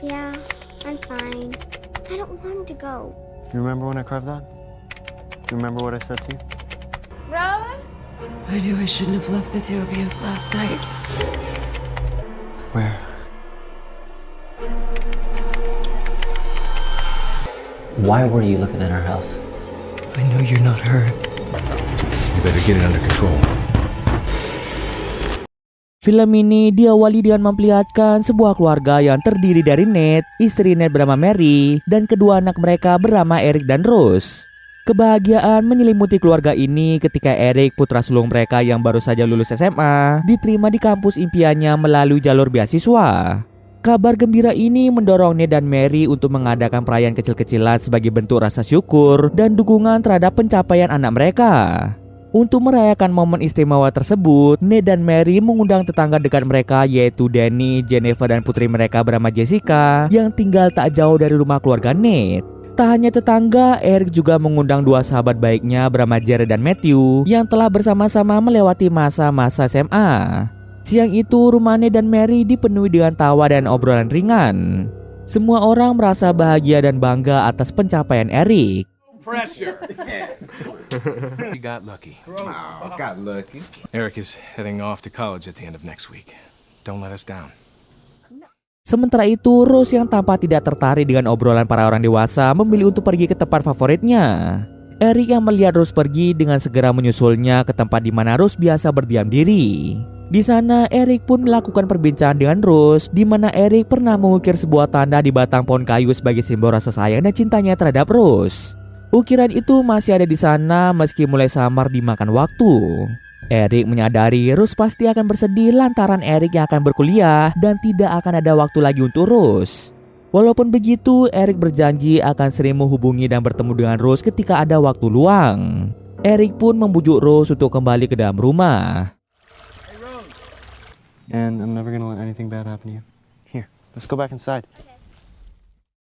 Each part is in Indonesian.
Yeah, I'm fine. I don't want to go. You remember when I carved that? You remember what I said to you? Rose? I knew I shouldn't have left the two of you last night. Where? Why were you looking at our house? I know you're not her. You better get it under control. Film ini diawali dengan memperlihatkan sebuah keluarga yang terdiri dari Ned, istri Ned bernama Mary, dan kedua anak mereka bernama Eric dan Rose. Kebahagiaan menyelimuti keluarga ini ketika Eric, putra sulung mereka yang baru saja lulus SMA, diterima di kampus impiannya melalui jalur beasiswa. Kabar gembira ini mendorong Ned dan Mary untuk mengadakan perayaan kecil-kecilan sebagai bentuk rasa syukur dan dukungan terhadap pencapaian anak mereka. Untuk merayakan momen istimewa tersebut, Ned dan Mary mengundang tetangga dekat mereka yaitu Danny, Jennifer, dan putri mereka bernama Jessica yang tinggal tak jauh dari rumah keluarga Ned. Tak hanya tetangga, Eric juga mengundang dua sahabat baiknya bernama Jared dan Matthew yang telah bersama-sama melewati masa-masa SMA. Siang itu, rumah Ned dan Mary dipenuhi dengan tawa dan obrolan ringan. Semua orang merasa bahagia dan bangga atas pencapaian Eric. Pressure. You got lucky. Oh, got lucky. Eric is heading off to college at the end of next week. Don't let us down. Sementara itu, Rose yang tampak tidak tertarik dengan obrolan para orang dewasa memilih untuk pergi ke tempat favoritnya. Eric yang melihat Rose pergi dengan segera menyusulnya ke tempat di mana Rose biasa berdiam diri. Di sana, Eric pun melakukan perbincangan dengan Rose, di mana Eric pernah mengukir sebuah tanda di batang pohon kayu sebagai simbol rasa sayang dan cintanya terhadap Rose. Ukiran itu masih ada di sana meski mulai samar dimakan waktu. Eric menyadari Rose pasti akan bersedih lantaran Eric yang akan berkuliah dan tidak akan ada waktu lagi untuk Rose. Walaupun begitu, Eric berjanji akan sering menghubungi dan bertemu dengan Rose ketika ada waktu luang. Eric pun membujuk Rose untuk kembali ke dalam rumah. And I'm never gonna let anything bad happen to you. Here, let's go back inside.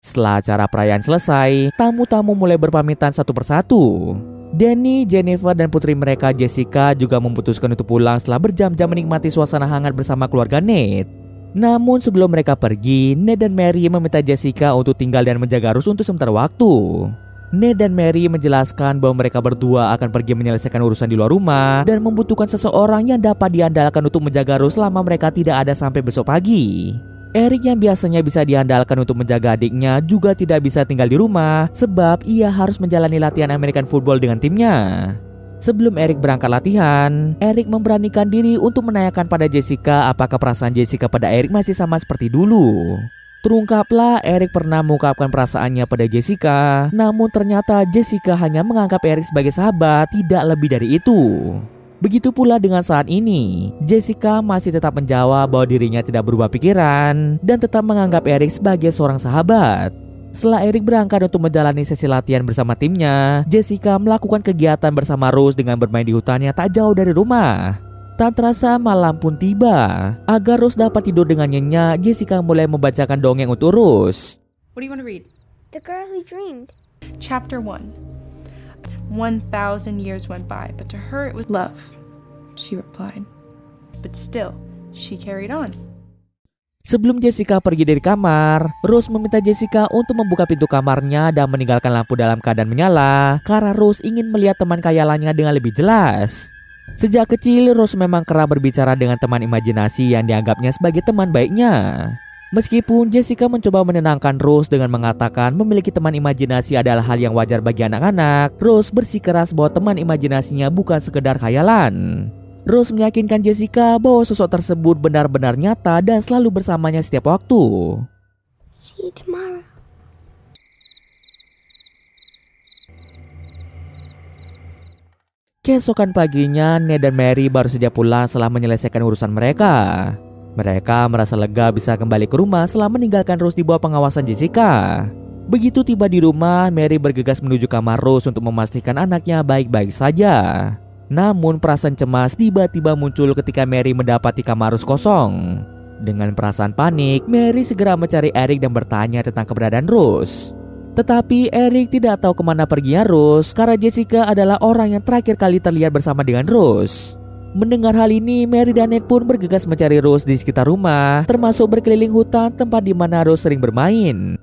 Setelah acara perayaan selesai, tamu-tamu mulai berpamitan satu persatu. Danny, Jennifer, dan putri mereka Jessica juga memutuskan untuk pulang setelah berjam-jam menikmati suasana hangat bersama keluarga Ned. Namun sebelum mereka pergi, Ned dan Mary meminta Jessica untuk tinggal dan menjaga Rose untuk sementara waktu. Ned dan Mary menjelaskan bahwa mereka berdua akan pergi menyelesaikan urusan di luar rumah dan membutuhkan seseorang yang dapat diandalkan untuk menjaga Rose selama mereka tidak ada sampai besok pagi. Eric yang biasanya bisa diandalkan untuk menjaga adiknya juga tidak bisa tinggal di rumah sebab ia harus menjalani latihan American football dengan timnya. Sebelum Eric berangkat latihan, Eric memberanikan diri untuk menanyakan pada Jessica apakah perasaan Jessica pada Eric masih sama seperti dulu. Terungkaplah Eric pernah mengungkapkan perasaannya pada Jessica, namun ternyata Jessica hanya menganggap Eric sebagai sahabat, tidak lebih dari itu. Begitu pula dengan saat ini, Jessica masih tetap menjawab bahwa dirinya tidak berubah pikiran dan tetap menganggap Eric sebagai seorang sahabat. Setelah Eric berangkat untuk menjalani sesi latihan bersama timnya, Jessica melakukan kegiatan bersama Rose dengan bermain di hutan yang tak jauh dari rumah. Tak terasa malam pun tiba. Agar Rose dapat tidur dengan nyenyak, Jessica mulai membacakan dongeng untuk Rose. What do you want to read? The girl who dreamed. Chapter 1. 1,000 years went by, but to her it was love, she replied. But still, she carried on. Sebelum Jessica pergi dari kamar, Rose meminta Jessica untuk membuka pintu kamarnya dan meninggalkan lampu dalam keadaan menyala karena Rose ingin melihat teman khayalannya dengan lebih jelas. Sejak kecil, Rose memang kerap berbicara dengan teman imajinasi yang dianggapnya sebagai teman baiknya. Meskipun Jessica mencoba menenangkan Rose dengan mengatakan memiliki teman imajinasi adalah hal yang wajar bagi anak-anak, Rose bersikeras bahwa teman imajinasinya bukan sekedar khayalan. Rose meyakinkan Jessica bahwa sosok tersebut benar-benar nyata dan selalu bersamanya setiap waktu. See you tomorrow. Keesokan paginya, Ned dan Mary baru saja pulang setelah menyelesaikan urusan mereka. Mereka merasa lega bisa kembali ke rumah setelah meninggalkan Rose di bawah pengawasan Jessica. Begitu tiba di rumah, Mary bergegas menuju kamar Rose untuk memastikan anaknya baik-baik saja. Namun perasaan cemas tiba-tiba muncul ketika Mary mendapati kamar Rose kosong. Dengan perasaan panik, Mary segera mencari Eric dan bertanya tentang keberadaan Rose. Tetapi Eric tidak tahu kemana perginya Rose karena Jessica adalah orang yang terakhir kali terlihat bersama dengan Rose. Mendengar hal ini, Mary dan Ned pun bergegas mencari Rose di sekitar rumah, termasuk berkeliling hutan tempat di mana Rose sering bermain.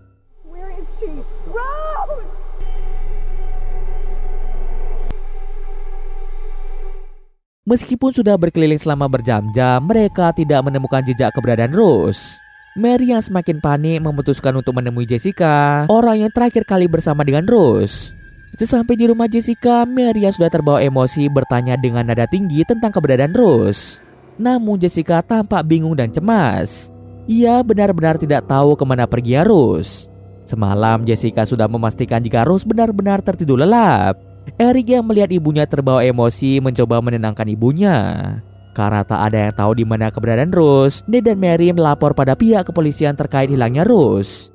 Meskipun sudah berkeliling selama berjam-jam, mereka tidak menemukan jejak keberadaan Rose. Mary yang semakin panik memutuskan untuk menemui Jessica, orang yang terakhir kali bersama dengan Rose. Sesampai di rumah Jessica, Mary yang sudah terbawa emosi bertanya dengan nada tinggi tentang keberadaan Rose. Namun Jessica tampak bingung dan cemas. Ia benar-benar tidak tahu kemana pergi Rose. Semalam Jessica sudah memastikan jika Rose benar-benar tertidur lelap. Eric yang melihat ibunya terbawa emosi mencoba menenangkan ibunya. Karena tak ada yang tahu di mana keberadaan Rose, Ned dan Mary melapor pada pihak kepolisian terkait hilangnya Rose.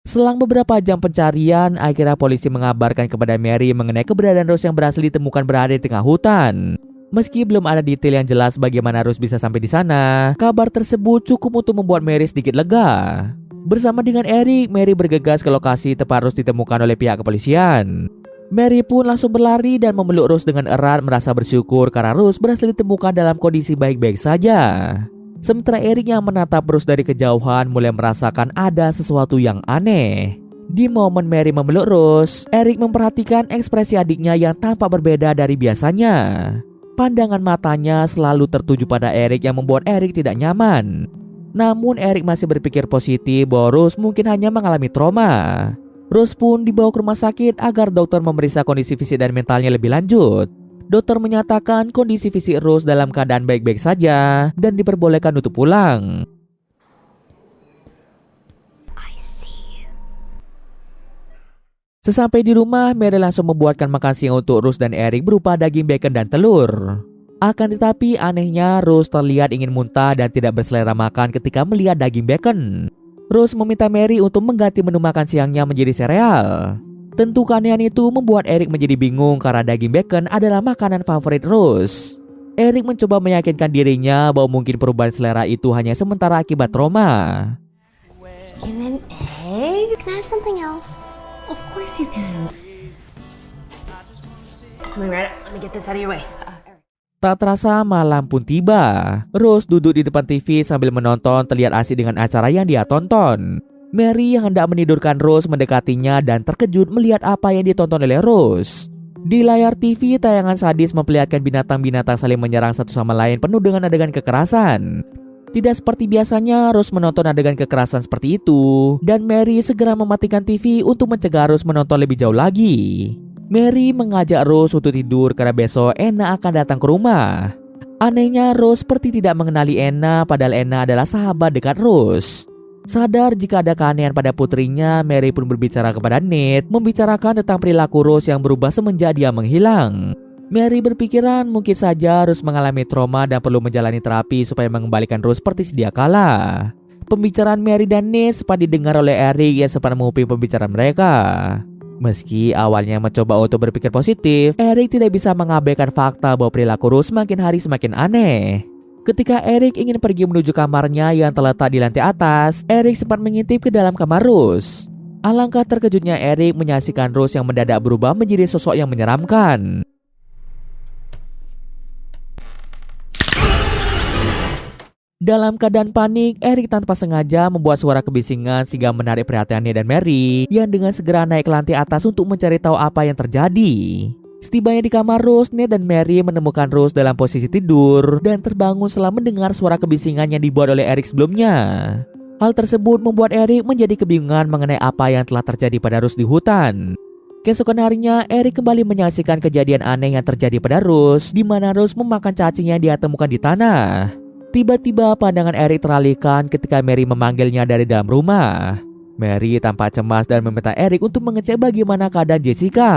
Selang beberapa jam pencarian, akhirnya polisi mengabarkan kepada Mary mengenai keberadaan Rose yang berhasil ditemukan berada di tengah hutan. Meski belum ada detail yang jelas bagaimana Rose bisa sampai di sana, kabar tersebut cukup untuk membuat Mary sedikit lega. Bersama dengan Eric, Mary bergegas ke lokasi tempat Rose ditemukan oleh pihak kepolisian. Mary pun langsung berlari dan memeluk Rose dengan erat, merasa bersyukur karena Rose berhasil ditemukan dalam kondisi baik-baik saja. Sementara Eric yang menatap Rose dari kejauhan mulai merasakan ada sesuatu yang aneh. Di momen Mary memeluk Rose, Eric memperhatikan ekspresi adiknya yang tampak berbeda dari biasanya. Pandangan matanya selalu tertuju pada Eric yang membuat Eric tidak nyaman. Namun Eric masih berpikir positif bahwa Rose mungkin hanya mengalami trauma. Rose pun dibawa ke rumah sakit agar dokter memeriksa kondisi fisik dan mentalnya lebih lanjut. Dokter menyatakan kondisi fisik Rose dalam keadaan baik-baik saja dan diperbolehkan untuk pulang. Sesampai di rumah, Mary langsung membuatkan makan siang untuk Rose dan Eric berupa daging bacon dan telur. Akan tetapi anehnya Rose terlihat ingin muntah dan tidak berselera makan ketika melihat daging bacon. Rose meminta Mary untuk mengganti menu makan siangnya menjadi sereal. Tentu keanehan itu membuat Eric menjadi bingung karena daging bacon adalah makanan favorit Rose. Eric mencoba meyakinkan dirinya bahwa mungkin perubahan selera itu hanya sementara akibat trauma. And an egg? Can I have something else? Of course you can. Coming right up. Let me get this out of your way. Tak terasa malam pun tiba. Rose duduk di depan TV sambil menonton terlihat asik dengan acara yang dia tonton. Mary yang hendak menidurkan Rose mendekatinya dan terkejut melihat apa yang ditonton oleh Rose. Di layar TV, tayangan sadis memperlihatkan binatang-binatang saling menyerang satu sama lain penuh dengan adegan kekerasan. Tidak seperti biasanya, Rose menonton adegan kekerasan seperti itu, dan Mary segera mematikan TV untuk mencegah Rose menonton lebih jauh lagi. Mary mengajak Rose untuk tidur karena besok Anna akan datang ke rumah. Anehnya, Rose seperti tidak mengenali Anna, padahal Anna adalah sahabat dekat Rose. Sadar jika ada keanehan pada putrinya, Mary pun berbicara kepada Ned, membicarakan tentang perilaku Rose yang berubah semenjak dia menghilang. Mary berpikiran mungkin saja Rose mengalami trauma dan perlu menjalani terapi supaya mengembalikan Rose seperti sedia kala. Pembicaraan Mary dan Ned sempat didengar oleh Eric yang sempat menguping pembicaraan mereka. Meski awalnya mencoba untuk berpikir positif, Eric tidak bisa mengabaikan fakta bahwa perilaku Rose semakin hari semakin aneh. Ketika Eric ingin pergi menuju kamarnya yang terletak di lantai atas, Eric sempat mengintip ke dalam kamar Rose. Alangkah terkejutnya Eric menyaksikan Rose yang mendadak berubah menjadi sosok yang menyeramkan. Dalam keadaan panik, Eric tanpa sengaja membuat suara kebisingan sehingga menarik perhatiannya dan Mary yang dengan segera naik ke lantai atas untuk mencari tahu apa yang terjadi. Setibanya di kamar Rose, Ned dan Mary menemukan Rose dalam posisi tidur dan terbangun setelah mendengar suara kebisingan yang dibuat oleh Eric sebelumnya. Hal tersebut membuat Eric menjadi kebingungan mengenai apa yang telah terjadi pada Rose di hutan. Keesokan harinya, Eric kembali menyaksikan kejadian aneh yang terjadi pada Rose, di mana Rose memakan cacing yang dia temukan di tanah. Tiba-tiba pandangan Eric teralihkan ketika Mary memanggilnya dari dalam rumah. Mary tampak cemas dan meminta Eric untuk mengecek bagaimana keadaan Jessica.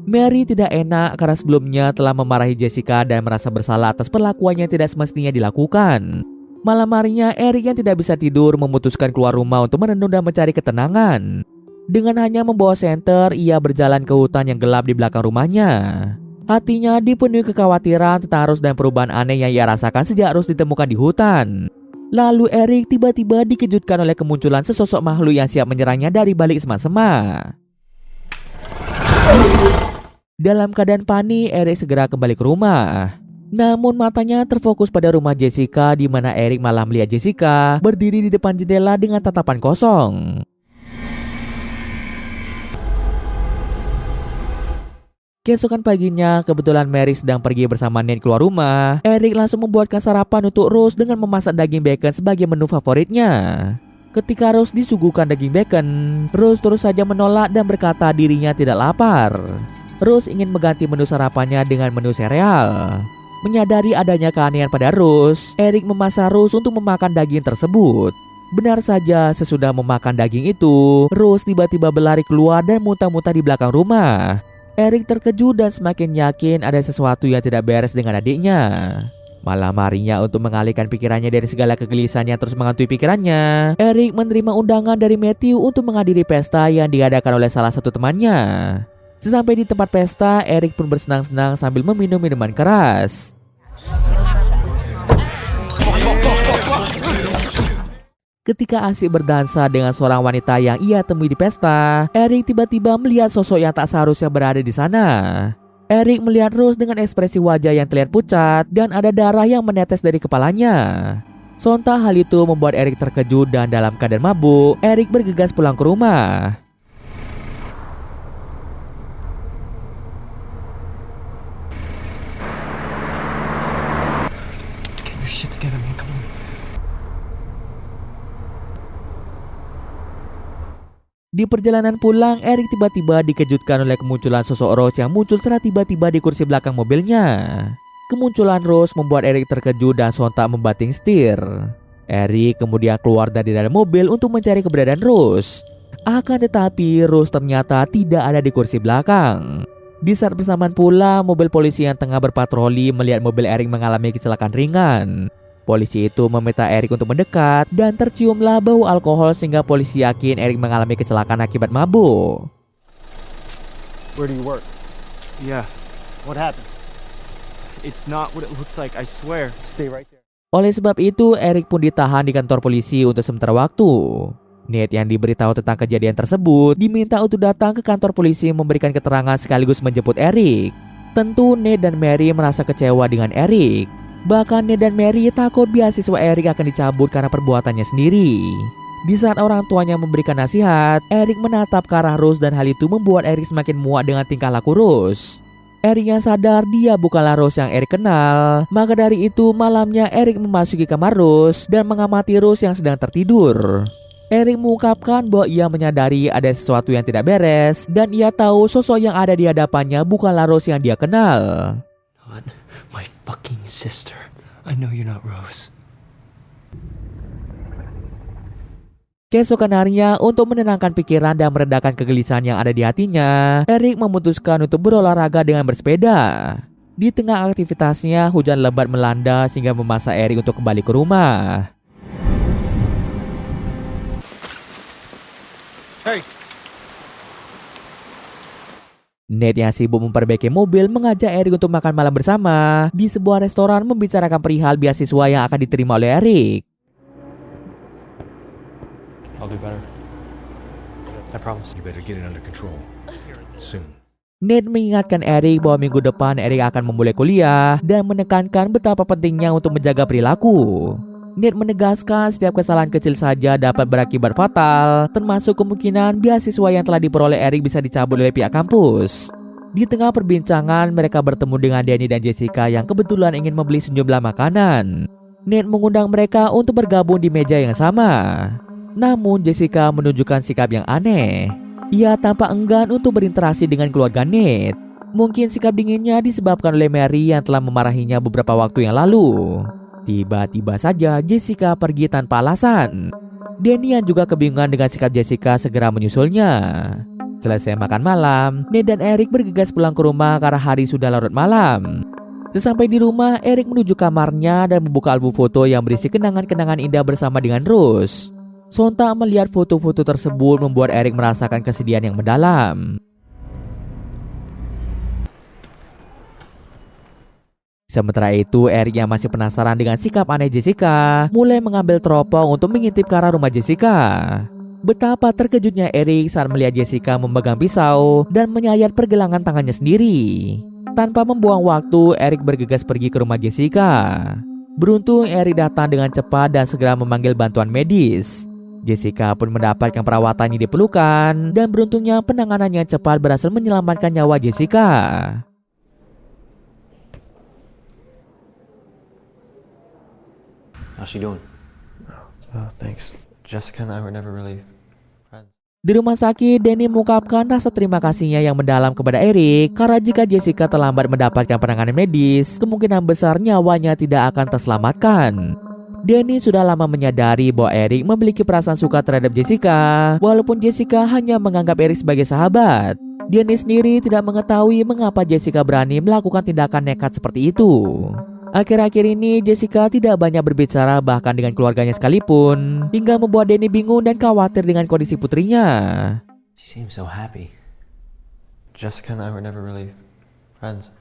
Mary tidak enak karena sebelumnya telah memarahi Jessica dan merasa bersalah atas perlakuannya yang tidak semestinya dilakukan. Malam harinya, Eric yang tidak bisa tidur memutuskan keluar rumah untuk merenung dan mencari ketenangan. Dengan hanya membawa senter, ia berjalan ke hutan yang gelap di belakang rumahnya. Hatinya dipenuhi kekhawatiran tentang Rose dan perubahan aneh yang ia rasakan sejak Rose ditemukan di hutan. Lalu Eric tiba-tiba dikejutkan oleh kemunculan sesosok makhluk yang siap menyerangnya dari balik semak-semak. Dalam keadaan panik, Eric segera kembali ke rumah. Namun matanya terfokus pada rumah Jessica, di mana Eric malah melihat Jessica berdiri di depan jendela dengan tatapan kosong. Keesokan paginya, kebetulan Mary sedang pergi bersama Ned keluar rumah. Eric langsung membuatkan sarapan untuk Rose dengan memasak daging bacon sebagai menu favoritnya. Ketika Rose disuguhkan daging bacon, Rose terus saja menolak dan berkata dirinya tidak lapar. Rose ingin mengganti menu sarapannya dengan menu sereal. Menyadari adanya keanehan pada Rose, Eric memaksa Rose untuk memakan daging tersebut. Benar saja, sesudah memakan daging itu, Rose tiba-tiba berlari keluar dan muntah-muntah di belakang rumah. Eric terkejut dan semakin yakin ada sesuatu yang tidak beres dengan adiknya. Malam harinya, untuk mengalihkan pikirannya dari segala kegelisahan yang terus menghantui pikirannya, Eric menerima undangan dari Matthew untuk menghadiri pesta yang diadakan oleh salah satu temannya. Sesampai di tempat pesta, Eric pun bersenang-senang sambil meminum minuman keras. Ketika asik berdansa dengan seorang wanita yang ia temui di pesta, Eric tiba-tiba melihat sosok yang tak seharusnya berada di sana. Eric melihat Rose dengan ekspresi wajah yang terlihat pucat dan ada darah yang menetes dari kepalanya. Sontak hal itu membuat Eric terkejut dan dalam keadaan mabuk, Eric bergegas pulang ke rumah. Get your shit together, man. Come on. Di perjalanan pulang, Eric tiba-tiba dikejutkan oleh kemunculan sosok Rose yang muncul secara tiba-tiba di kursi belakang mobilnya. Kemunculan Rose membuat Eric terkejut dan sontak membanting setir. Eric kemudian keluar dari dalam mobil untuk mencari keberadaan Rose. Akan tetapi Rose ternyata tidak ada di kursi belakang. Di saat bersamaan pula, mobil polisi yang tengah berpatroli melihat mobil Eric mengalami kecelakaan ringan. Polisi itu meminta Eric untuk mendekat dan terciumlah bau alkohol sehingga polisi yakin Eric mengalami kecelakaan akibat mabuk. Where do you work? Yeah, What happened? it's not what it looks like, I swear. Stay right there. Oleh sebab itu, Eric pun ditahan di kantor polisi untuk sementara waktu. Ned yang diberitahu tentang kejadian tersebut diminta untuk datang ke kantor polisi memberikan keterangan sekaligus menjemput Eric. Tentu Ned dan Mary merasa kecewa dengan Eric. Bahkan Ned dan Mary takut beasiswa Eric akan dicabut karena perbuatannya sendiri. Di saat orang tuanya memberikan nasihat, Eric menatap ke arah Rose dan hal itu membuat Eric semakin muak dengan tingkah laku Rose. Eric yang sadar dia bukanlah Rose yang Eric kenal, maka dari itu malamnya Eric memasuki kamar Rose dan mengamati Rose yang sedang tertidur. Eric mengungkapkan bahwa ia menyadari ada sesuatu yang tidak beres dan ia tahu sosok yang ada di hadapannya bukanlah Rose yang dia kenal. Not my fucking sister. I know you're not Rose. Keesokan harinya, untuk menenangkan pikiran dan meredakan kegelisahan yang ada di hatinya, Eric memutuskan untuk berolahraga dengan bersepeda. Di tengah aktivitasnya, hujan lebat melanda sehingga memaksa Eric untuk kembali ke rumah. Hey! Ned yang sibuk memperbaiki mobil mengajak Eric untuk makan malam bersama di sebuah restoran membicarakan perihal beasiswa yang akan diterima oleh Eric. I'll do better. I promise. You better get it under control. Soon. Ned mengingatkan Eric bahwa minggu depan Eric akan memulai kuliah dan menekankan betapa pentingnya untuk menjaga perilaku. Ned menegaskan setiap kesalahan kecil saja dapat berakibat fatal, termasuk kemungkinan beasiswa yang telah diperoleh Eric bisa dicabut oleh pihak kampus. Di tengah perbincangan, mereka bertemu dengan Danny dan Jessica yang kebetulan ingin membeli sejumlah makanan. Ned mengundang mereka untuk bergabung di meja yang sama. Namun Jessica menunjukkan sikap yang aneh. Ia tampak enggan untuk berinteraksi dengan keluarga Ned. Mungkin sikap dinginnya disebabkan oleh Mary yang telah memarahinya beberapa waktu yang lalu. Tiba-tiba saja Jessica pergi tanpa alasan. Danny yang juga kebingungan dengan sikap Jessica segera menyusulnya. Selesai makan malam, Ned dan Eric bergegas pulang ke rumah karena hari sudah larut malam. Sesampai di rumah, Eric menuju kamarnya dan membuka album foto yang berisi kenangan-kenangan indah bersama dengan Rose. Sontak melihat foto-foto tersebut membuat Eric merasakan kesedihan yang mendalam. Sementara itu, Eric yang masih penasaran dengan sikap aneh Jessica mulai mengambil teropong untuk mengintip ke arah rumah Jessica. Betapa terkejutnya Eric saat melihat Jessica memegang pisau dan menyayat pergelangan tangannya sendiri. Tanpa membuang waktu, Eric bergegas pergi ke rumah Jessica. Beruntung Eric datang dengan cepat dan segera memanggil bantuan medis. Jessica pun mendapatkan perawatan yang diperlukan dan beruntungnya penanganan yang cepat berhasil menyelamatkan nyawa Jessica. How's she doing? Oh, thanks. Jessica and I were never really friends. Di rumah sakit, Danny mengungkapkan rasa terima kasihnya yang mendalam kepada Eric karena jika Jessica terlambat mendapatkan penanganan medis, kemungkinan besar nyawanya tidak akan terselamatkan. Danny sudah lama menyadari bahwa Eric memiliki perasaan suka terhadap Jessica, walaupun Jessica hanya menganggap Eric sebagai sahabat. Danny sendiri tidak mengetahui mengapa Jessica berani melakukan tindakan nekat seperti itu. Akhir-akhir ini Jessica tidak banyak berbicara bahkan dengan keluarganya sekalipun, hingga membuat Danny bingung dan khawatir dengan kondisi putrinya. She seems so happy. Jessica and I were never really friends.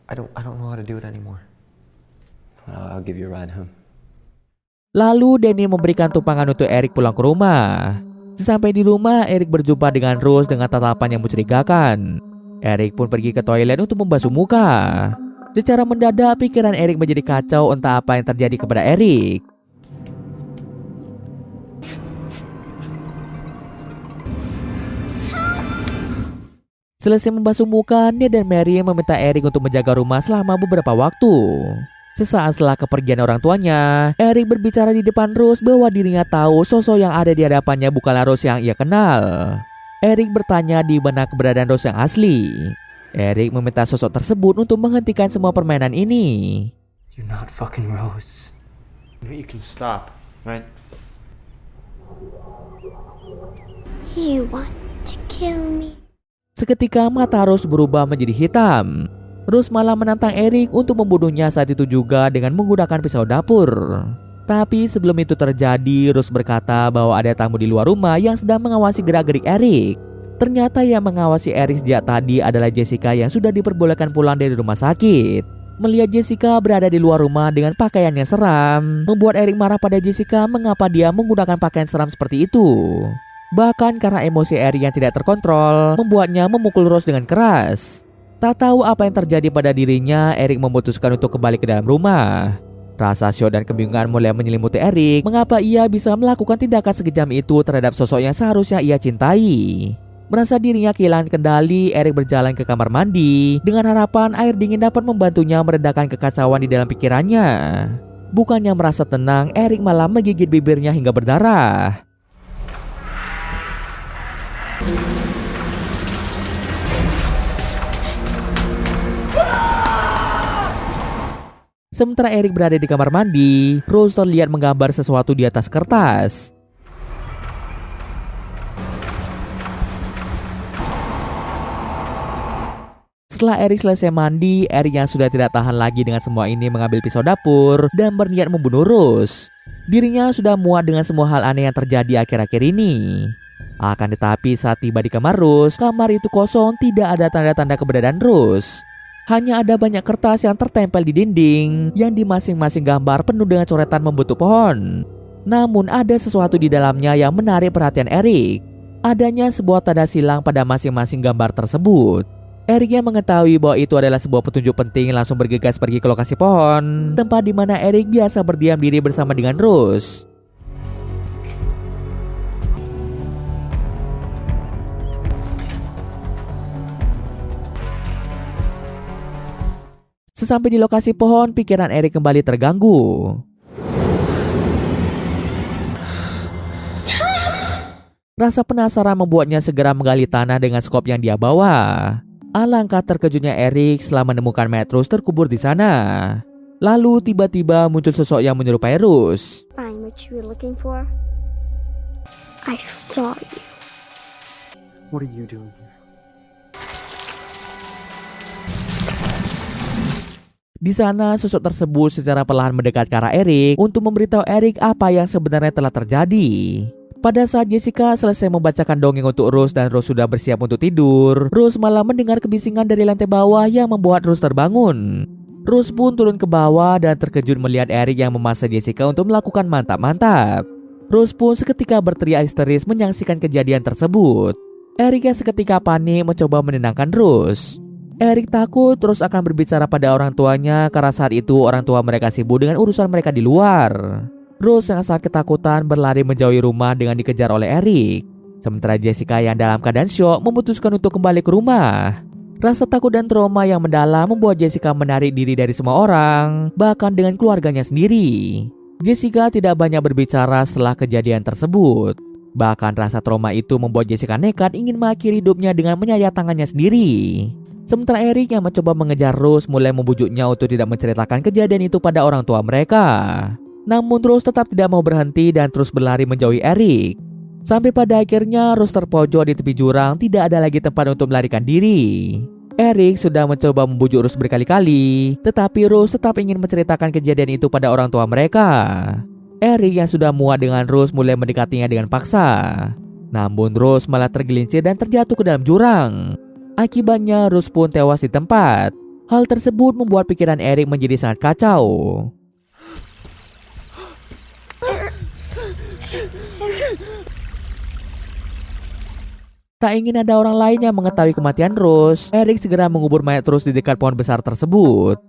I don't know how to do it anymore. I'll give you a ride home. Lalu Danny memberikan tumpangan untuk Eric pulang ke rumah. Sesampai di rumah, Eric berjumpa dengan Rose dengan tatapan yang mencurigakan. Eric pun pergi ke toilet untuk membasuh muka. Secara mendadak, pikiran Eric menjadi kacau entah apa yang terjadi kepada Eric. Selesai membasuh muka, Ned dan Mary meminta Eric untuk menjaga rumah selama beberapa waktu. Sesaat setelah kepergian orang tuanya, Eric berbicara di depan Rose bahwa dirinya tahu sosok yang ada di hadapannya bukanlah Rose yang ia kenal. Eric bertanya di mana keberadaan Rose yang asli. Eric meminta sosok tersebut untuk menghentikan semua permainan ini. You're not fucking Rose. You know you can stop, right? You want to kill me? Seketika mata Rose berubah menjadi hitam. Rose malah menantang Eric untuk membunuhnya saat itu juga dengan menggunakan pisau dapur. Tapi sebelum itu terjadi, Rose berkata bahwa ada tamu di luar rumah yang sedang mengawasi gerak-gerik Eric. Ternyata yang mengawasi Eric sejak tadi adalah Jessica yang sudah diperbolehkan pulang dari rumah sakit. Melihat Jessica berada di luar rumah dengan pakaian yang seram, membuat Eric marah pada Jessica mengapa dia menggunakan pakaian seram seperti itu. Bahkan karena emosi Eric yang tidak terkontrol, membuatnya memukul Rose dengan keras. Tak tahu apa yang terjadi pada dirinya, Eric memutuskan untuk kembali ke dalam rumah. Rasa syok dan kebingungan mulai menyelimuti Eric mengapa ia bisa melakukan tindakan sekejam itu terhadap sosok yang seharusnya ia cintai. Merasa dirinya kehilangan kendali, Eric berjalan ke kamar mandi dengan harapan air dingin dapat membantunya meredakan kekacauan di dalam pikirannya. Bukannya merasa tenang, Eric malah menggigit bibirnya hingga berdarah. Sementara Eric berada di kamar mandi, Rose terlihat menggambar sesuatu di atas kertas. Setelah Eric selesai mandi, Eric yang sudah tidak tahan lagi dengan semua ini mengambil pisau dapur dan berniat membunuh Rose. Dirinya sudah muak dengan semua hal aneh yang terjadi akhir-akhir ini. Akan tetapi saat tiba di kamar Rose, kamar itu kosong, tidak ada tanda-tanda keberadaan Rose. Hanya ada banyak kertas yang tertempel di dinding, yang di masing-masing gambar penuh dengan coretan membentuk pohon. Namun ada sesuatu di dalamnya yang menarik perhatian Eric. Adanya sebuah tanda silang pada masing-masing gambar tersebut. Eric yang mengetahui bahwa itu adalah sebuah petunjuk penting langsung bergegas pergi ke lokasi pohon, tempat di mana Eric biasa berdiam diri bersama dengan Rose. Sesampai di lokasi pohon, pikiran Eric kembali terganggu. Rasa penasaran membuatnya segera menggali tanah dengan skop yang dia bawa. Alangkah terkejutnya Eric setelah menemukan Matt-Rose terkubur di sana. Lalu tiba-tiba muncul sosok yang menyerupai Rose. Find what you were looking for. I saw you. What are you doing here? Di sana sosok tersebut secara perlahan mendekat ke arah Eric untuk memberitahu Eric apa yang sebenarnya telah terjadi. Pada saat Jessica selesai membacakan dongeng untuk Rose dan Rose sudah bersiap untuk tidur, Rose malah mendengar kebisingan dari lantai bawah yang membuat Rose terbangun. Rose pun turun ke bawah dan terkejut melihat Eric yang memaksa Jessica untuk melakukan mantap-mantap. Rose pun seketika berteriak histeris menyaksikan kejadian tersebut. Eric yang seketika panik mencoba menenangkan Rose. Eric takut terus akan berbicara pada orang tuanya karena saat itu orang tua mereka sibuk dengan urusan mereka di luar. Rose yang sangat ketakutan berlari menjauhi rumah dengan dikejar oleh Eric. Sementara Jessica yang dalam keadaan syok memutuskan untuk kembali ke rumah. Rasa takut dan trauma yang mendalam membuat Jessica menarik diri dari semua orang, bahkan dengan keluarganya sendiri. Jessica tidak banyak berbicara setelah kejadian tersebut. Bahkan rasa trauma itu membuat Jessica nekat ingin mengakhiri hidupnya dengan menyayat tangannya sendiri. Sementara Eric yang mencoba mengejar Rose mulai membujuknya untuk tidak menceritakan kejadian itu pada orang tua mereka. Namun Rose tetap tidak mau berhenti dan terus berlari menjauhi Eric. Sampai pada akhirnya Rose terpojok di tepi jurang, tidak ada lagi tempat untuk melarikan diri. Eric sudah mencoba membujuk Rose berkali-kali, tetapi Rose tetap ingin menceritakan kejadian itu pada orang tua mereka. Eric yang sudah muak dengan Rose mulai mendekatinya dengan paksa. Namun Rose malah tergelincir dan terjatuh ke dalam jurang. Akibatnya Rose pun tewas di tempat. Hal tersebut membuat pikiran Eric menjadi sangat kacau. Tak ingin ada orang lain yang mengetahui kematian Rose, Eric segera mengubur mayat Rose di dekat pohon besar tersebut.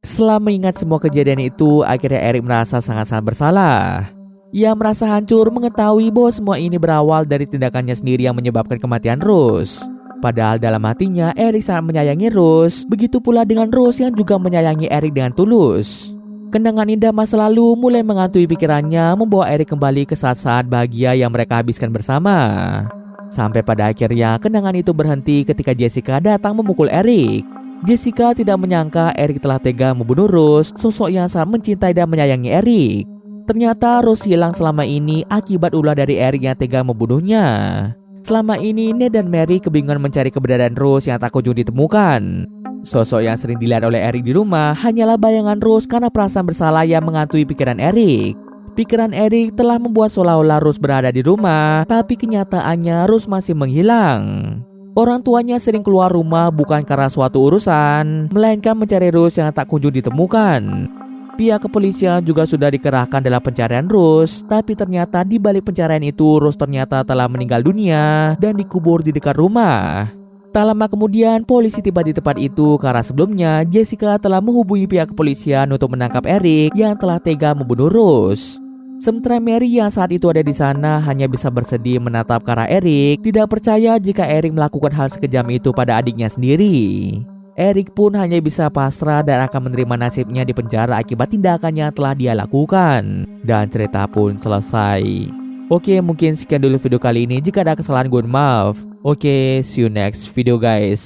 Setelah mengingat semua kejadian itu, akhirnya Eric merasa sangat-sangat bersalah. Ia merasa hancur mengetahui bahwa semua ini berawal dari tindakannya sendiri yang menyebabkan kematian Rose. Padahal dalam hatinya Eric sangat menyayangi Rose, begitu pula dengan Rose yang juga menyayangi Eric dengan tulus. Kenangan indah masa lalu mulai menghantui pikirannya, membawa Eric kembali ke saat-saat bahagia yang mereka habiskan bersama. Sampai pada akhirnya kenangan itu berhenti ketika Jessica datang memukul Eric. Jessica tidak menyangka Eric telah tega membunuh Rose, sosok yang sangat mencintai dan menyayangi Eric. Ternyata Rose hilang selama ini akibat ulah dari Eric yang tega membunuhnya. Selama ini Ned dan Mary kebingungan mencari keberadaan Rose yang tak kunjung ditemukan. Sosok yang sering dilihat oleh Eric di rumah hanyalah bayangan Rose karena perasaan bersalah yang menghantui pikiran Eric. Pikiran Eric telah membuat seolah-olah Rose berada di rumah, tapi kenyataannya Rose masih menghilang. Orang tuanya sering keluar rumah bukan karena suatu urusan, melainkan mencari Rose yang tak kunjung ditemukan. Pihak kepolisian juga sudah dikerahkan dalam pencarian Rose, tapi ternyata di balik pencarian itu Rose ternyata telah meninggal dunia dan dikubur di dekat rumah. Tak lama kemudian polisi tiba di tempat itu karena sebelumnya Jessica telah menghubungi pihak kepolisian untuk menangkap Eric yang telah tega membunuh Rose. Sementara Mary yang saat itu ada di sana hanya bisa bersedih menatap ke arah Eric, tidak percaya jika Eric melakukan hal sekejam itu pada adiknya sendiri. Eric pun hanya bisa pasrah dan akan menerima nasibnya di penjara akibat tindakan yang telah dia lakukan. Dan cerita pun selesai. Oke, mungkin sekian dulu video kali ini. Jika ada kesalahan gue maaf. Oke, see you next video guys.